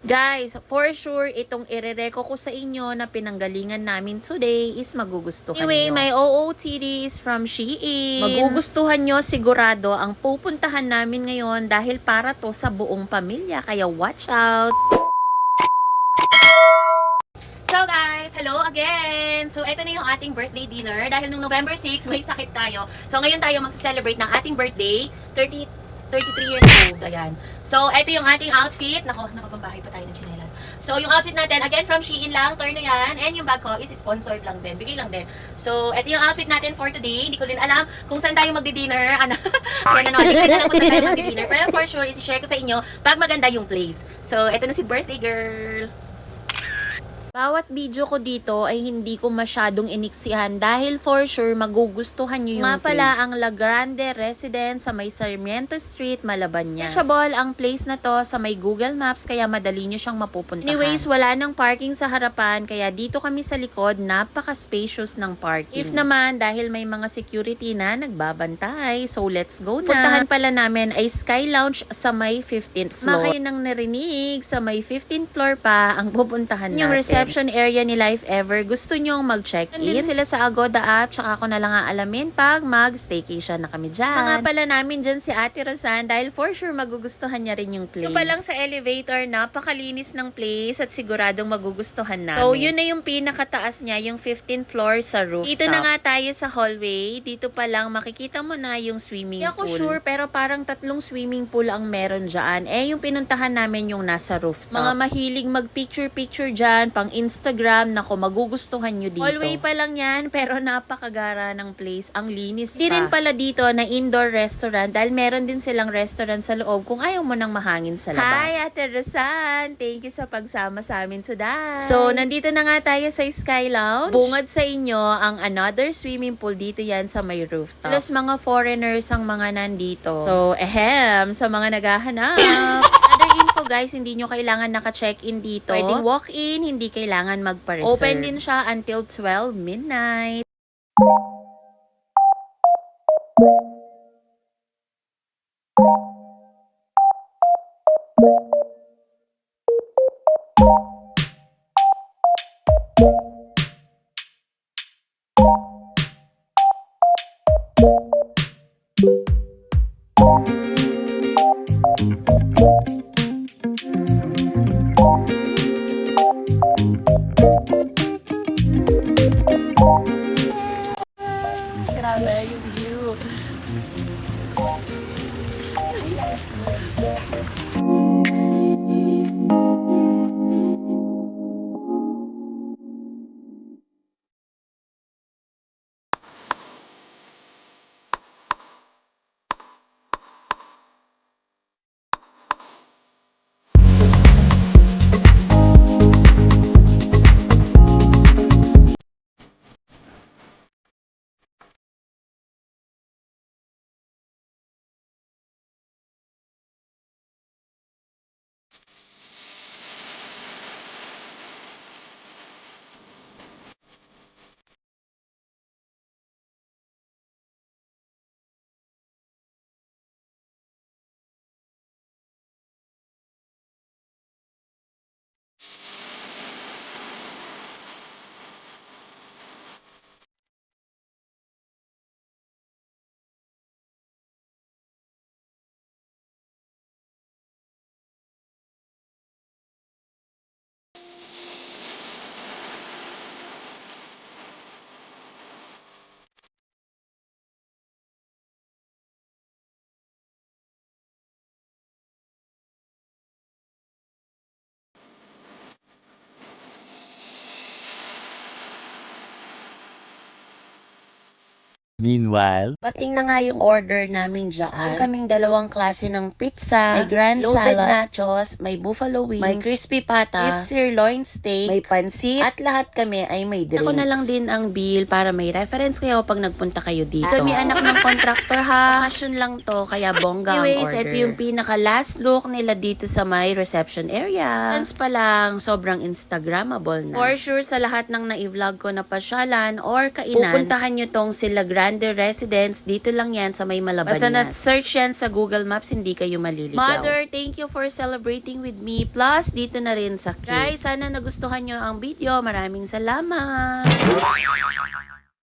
Guys, for sure, itong irereko ko sa inyo na pinanggalingan namin today is magugustuhan Anyway, nyo. my OOTD is from Shein. Magugustuhan nyo sigurado ang pupuntahan namin ngayon dahil para to sa buong pamilya. Kaya watch out! So guys, hello again! So ito na yung ating birthday dinner. Dahil nung November 6, may sakit tayo. So ngayon tayo magsa-celebrate ng ating birthday. 33 years old, ayan. So, ito yung ating outfit. Nako, nakapambahay pa tayo ng chinelas. So, yung outfit natin, again, from Shein lang, turn na yan. And yung bag ko is sponsored lang din. Bigay lang din. So, ito yung outfit natin for today. Hindi ko rin alam kung saan tayo magdi-dinner. Ano? Kaya hindi ko rin alam kung saan tayo magdi-dinner. Pero for sure, isi-share ko sa inyo pag maganda yung place. So, ito na si birthday girl. Bawat video ko dito ay hindi ko masyadong iniksihan dahil for sure magugustuhan nyo yung Nga place. pala, ang La Grande Residence sa may Sarmiento Street, Malabanyas. Reachable ang place na to sa may Google Maps kaya madali nyo siyang mapupuntahan. Anyways, wala nang parking sa harapan kaya dito kami sa likod, napaka-spacious ng parking. If naman, dahil may mga security na nagbabantay, so let's go na. Puntahan pala namin ay Sky Lounge sa may 15th floor. Makayo nang narinig, sa may 15th floor pa ang pupuntahan natin. Yung reception area ni Life Ever, gusto nyong mag-check-in. Nandun sila sa Agoda app, tsaka ako na lang aalamin pag mag-staycation na kami dyan. Mga pala namin dyan si Ate Rosan dahil for sure magugustuhan niya rin yung place. Ito pa lang sa elevator, napakalinis ng place at siguradong magugustuhan namin. So, yun na yung pinakataas niya, yung 15th floor sa rooftop. Dito na nga tayo sa hallway. Dito pa lang makikita mo na yung swimming pool. Hindi ako sure, pero parang 3 swimming pool ang meron dyan. Yung pinuntahan namin yung nasa rooftop. Mga mahilig mag-picture-picture dyan, pang Instagram, nako, magugustuhan nyo dito. Hallway pa lang yan, pero napakagara ng place. Ang linis pa. Di rin pala dito na indoor restaurant dahil meron din silang restaurant sa loob kung ayaw mo nang mahangin sa labas. Hi, Ate Rosan! Thank you sa pagsama sa amin today. So, nandito na nga tayo sa Sky Lounge. Bungad sa inyo ang another swimming pool dito yan sa may rooftop. Plus, mga foreigners ang mga nandito. So, sa mga naghahanap. Other info guys, hindi nyo kailangan naka-check-in dito. Pwedeng walk-in, hindi kailangan magpa-reserve. Open din siya until 12 midnight. Grabe yung view. Meanwhile, Pating na nga yung order namin dyan. Kaming dalawang klase ng pizza, may grand loaded nachos, may buffalo wings, may crispy pata, beef sirloin steak, may pansit, at lahat kami ay may drinks. Ako na lang din ang bill para may reference kayo pag nagpunta kayo dito. Kami anak ng contractor ha. Occasion lang to, kaya bongga ang order. Anyways, ito yung pinaka last look nila dito sa may reception area. Once pa lang, sobrang Instagrammable na. For sure, sa lahat ng na-vlog ko na pasyalan or kainan, pupuntahan nyo tong sila Grande under residence, dito lang yan sa may Malabanyas. Basta na-search yan sa Google Maps, hindi kayo maliligaw. Mother, thank you for celebrating with me. Plus, dito na rin sa cake. Guys, sana nagustuhan nyo ang video. Maraming salamat!